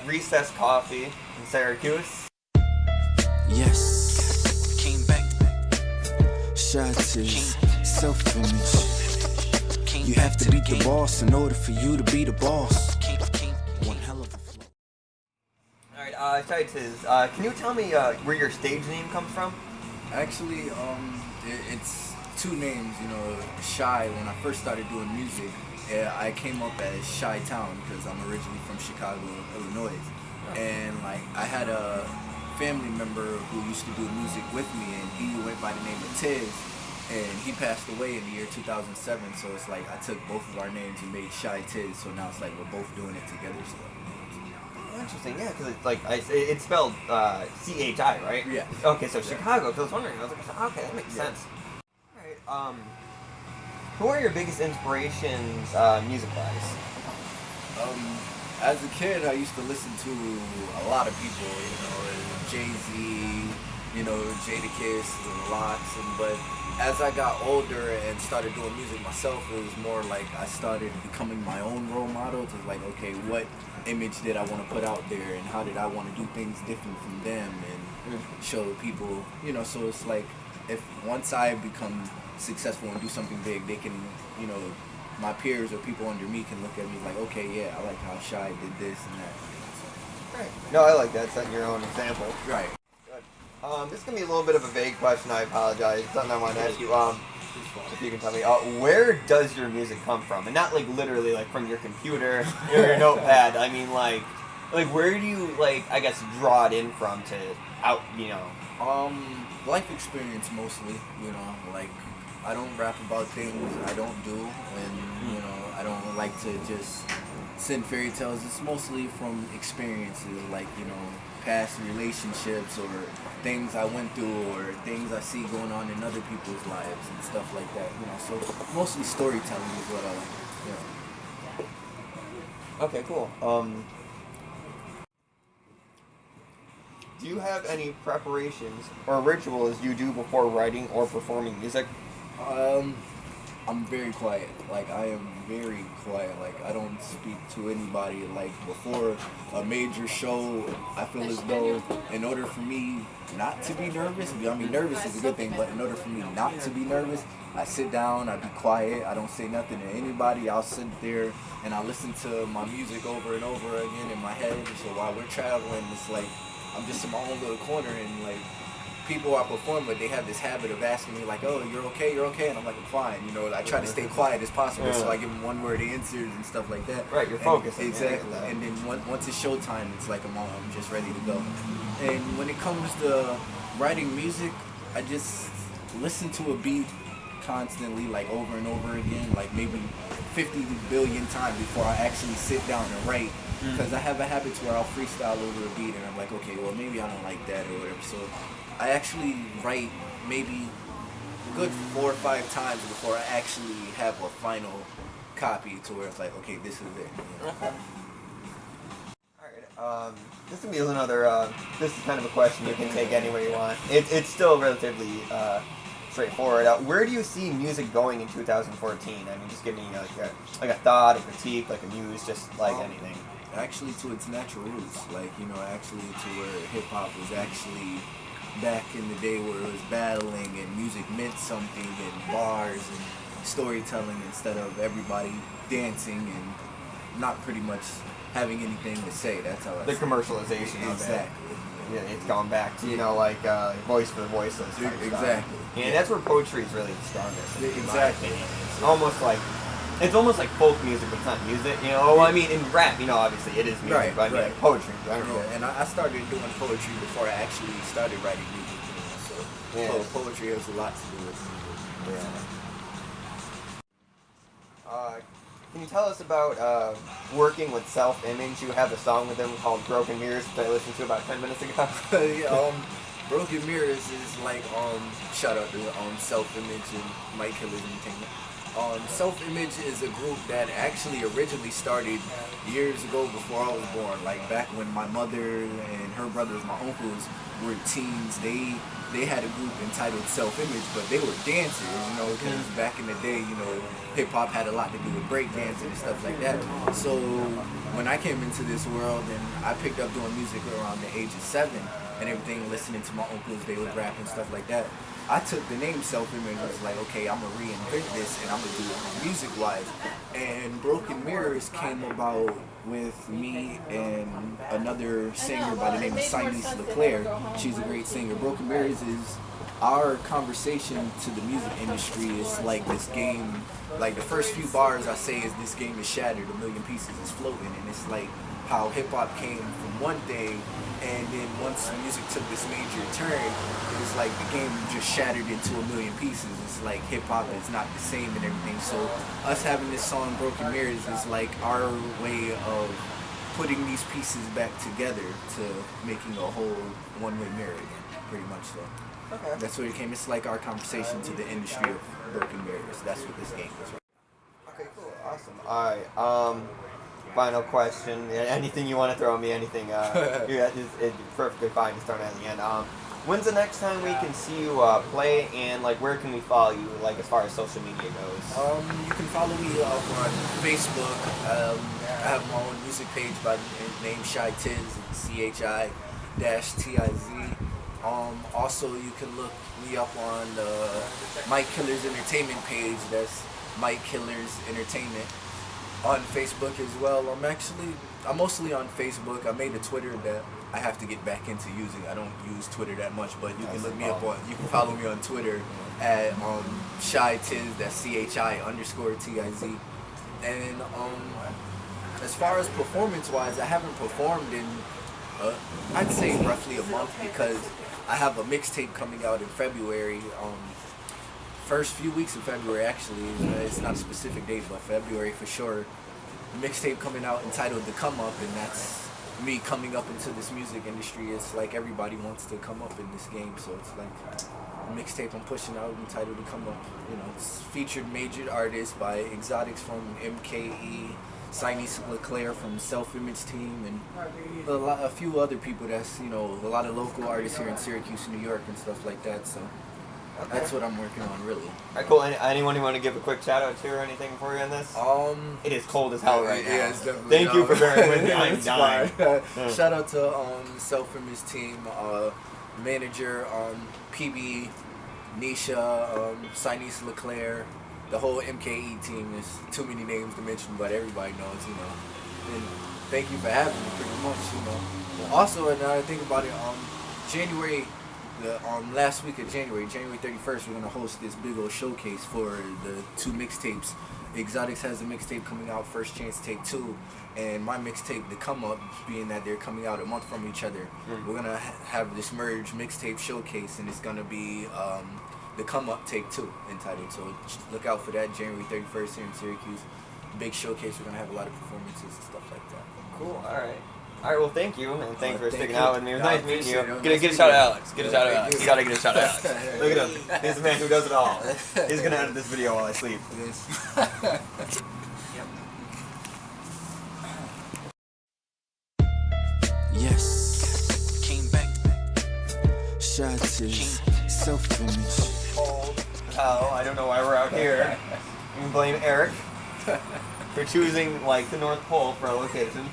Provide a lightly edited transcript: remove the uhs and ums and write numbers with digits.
at Recess Coffee in Syracuse. Yes, came back. Chi Tiz, self-image. You have to beat the boss in order for you to be the boss. One hell of a flow. Alright, Chi Tiz, can you tell me where your stage name comes from? Actually, it's two names, you know. Chi, when I first started doing music, I came up as Chi Town because I'm originally from Chicago, Illinois. And like I had a family member who used to do music with me, and he went by the name of Tiz, and he passed away in the year 2007. So it's like I took both of our names and made Chi Tiz. So now it's like we're both doing it together. So. Interesting, yeah, because it's like it's spelled C-H-I, right? Yeah. Okay, so Chicago. Because I was wondering, I was like, okay, that makes sense. All right. Who are your biggest inspirations, music-wise? As a kid, I used to listen to a lot of people, you know, Jay-Z, you know, Jadakiss and Lox, but as I got older and started doing music myself, it was more like I started becoming my own role model to like, okay, what image did I want to put out there and how did I want to do things different from them and show people, you know, so it's like if once I become successful and do something big, they can, you know, my peers or people under me can look at me like, okay, yeah, I like how Chi did this and that. Right. No, I like that, setting your own example. Right. This is going to be a little bit of a vague question, I apologize. It's something I want to ask you. If you can tell me, where does your music come from? And not like literally like from your computer or your notepad. I mean like where do you like, I guess, draw it in from to out, you know? Life experience mostly, you know, like I don't rap about things I don't do, and you know, I don't like to just send fairy tales. It's mostly from experiences, like, you know, past relationships or things I went through or things I see going on in other people's lives and stuff like that, you know. So mostly storytelling is what I like. Yeah. Okay, cool. Do you have any preparations or rituals you do before writing or performing music? I'm very quiet. Like, I am very quiet. Like, I don't speak to anybody. Like, before a major show, I feel as though in order for me not to be nervous, I mean, nervous is a good thing, but in order for me not to be nervous, I sit down, I be quiet, I don't say nothing to anybody. I'll sit there and I listen to my music over and over again in my head. So while we're traveling, it's like I'm just in my own little corner, and like people I perform with, they have this habit of asking me like, oh, you're okay, and I'm like, I'm fine, you know. I try to stay quiet as possible, so I give them one word answers and stuff like that. Right, you're focused. Exactly. And then once it's showtime, it's like I'm just ready to go. And when it comes to writing music, I just listen to a beat constantly, like over and over again, like maybe 50 billion times before I actually sit down and write. Because I have a habit to where I'll freestyle over a beat and I'm like, okay, well maybe I don't like that or whatever. So I actually write maybe a good 4 or 5 times before I actually have a final copy to where it's like, okay, this is it. You know? Alright, this is going to be another, this is kind of a question you can take anywhere you want. It's still relatively straightforward. Where do you see music going in 2014? I mean, just give me like a thought, a critique, like a muse, just like anything. Actually to its natural roots, like, you know, actually to where hip-hop was actually back in the day where it was battling and music meant something and bars and storytelling instead of everybody dancing and not pretty much having anything to say. That's how I the commercialization of it. Exactly. Yeah, it's gone back to, you know, like voice for the voiceless. Exactly. Yeah, that's where poetry is really the strongest. Exactly. It's almost like folk music, but it's not music, you know. Well, I mean, in rap, you know, obviously it is music, right, but I mean, like poetry in general. Yeah, and I started doing poetry before I actually started writing music, you know, so poetry has a lot to do with music. Yeah. Can you tell us about working with Self-Image? You have a song with them called Broken Mirrors, which I listened to about 10 minutes ago. Yeah, Broken Mirrors is like, shout out to Self-Image and Mike Killer's Entertainment. Self-Image is a group that actually originally started years ago before I was born. Like back when my mother and her brothers, my uncles, were teens, they they had a group entitled Self-Image, but they were dancers, you know, because back in the day, you know, hip-hop had a lot to do with breakdancing and stuff like that. So when I came into this world and I picked up doing music around the age of 7 and everything, listening to my uncles, they would rap and stuff like that, I took the name Self-Image and was like, okay, I'm going to reinvent this and I'm going to do it music-wise. And Broken Mirrors came about with me and another singer by the name of Chi Tiz. She's a great singer. Broken Mirrors is our conversation to the music industry. It's like this game, like the first few bars I say is this game is shattered, a million pieces is floating, and it's like how hip-hop came from one day, and then once music took this major turn, it was like the game just shattered into a million pieces. It's like hip-hop is not the same and everything. So us having this song Broken Mirrors is like our way of putting these pieces back together to making a whole one-way mirror again, pretty much so. Okay. That's what it came. It's like our conversation to the industry of broken mirrors. That's what this game is. Okay, cool, awesome. All right. Final question. Anything you want to throw me? Anything? It's perfectly fine to start at the end. When's the next time we can see you play, and like where can we follow you, like as far as social media goes? You can follow me up on Facebook. I have my own music page by the name Chi Tiz, CHI-TIZ. Also, you can look me up on the Mike Killers Entertainment page. That's Mike Killers Entertainment on Facebook as well. I'm mostly on Facebook. I made a Twitter that I have to get back into using. I don't use Twitter that much, but you can look me up on. You can follow me on Twitter at Chi Tiz. That's CHI_TIZ. And as far as performance-wise, I haven't performed in I'd say roughly a month, because I have a mixtape coming out in February. First few weeks of February, actually. It's not a specific date, but February for sure. A mixtape coming out entitled The Come Up, and that's me coming up into this music industry. It's like everybody wants to come up in this game, so it's like a mixtape I'm pushing out entitled The Come Up. You know, it's featured major artists by Exotics from MKE, Chinese Leclerc from Self-Image Team, and a few other people that's, you know, a lot of local artists here in Syracuse, New York, and stuff like that. So that's what I'm working on, really. Alright, cool. Anyone you want to give a quick shout out to or anything for you on this? It is cold as hell right now. Yeah, it's definitely. Thank you for bearing with me. I'm It's dying. fine. Shout out to Self-Image Team, manager PB, Nisha, Chinese Leclerc, the whole MKE team. There's too many names to mention, but everybody knows, you know. And thank you for having me, pretty much, you know. Also, and I think about it, January. Last week of January 31st, we're going to host this big old showcase for the 2 mixtapes. Exotics has a mixtape coming out, First Chance Take 2, and my mixtape, The Come Up, being that they're coming out a month from each other. We're going to have this merge mixtape showcase, and it's going to be The Come Up Take 2 entitled. So look out for that, January 31st here in Syracuse. Big showcase. We're going to have a lot of performances and stuff like that. Cool, alright. Alright, well, thank you, and thanks for Thank sticking you. out with me. It was No, I nice meeting you. appreciate it. Get a shout out, Alex. Get a shout out, Alex. You gotta get a shout out, Alex. Look at him. He's the man who does it all. He's gonna edit this video while I sleep. Yes. Came back. Chi Tiz. Self-Image. Oh, I don't know why we're out here. You can blame Eric for choosing, like, the North Pole for a location.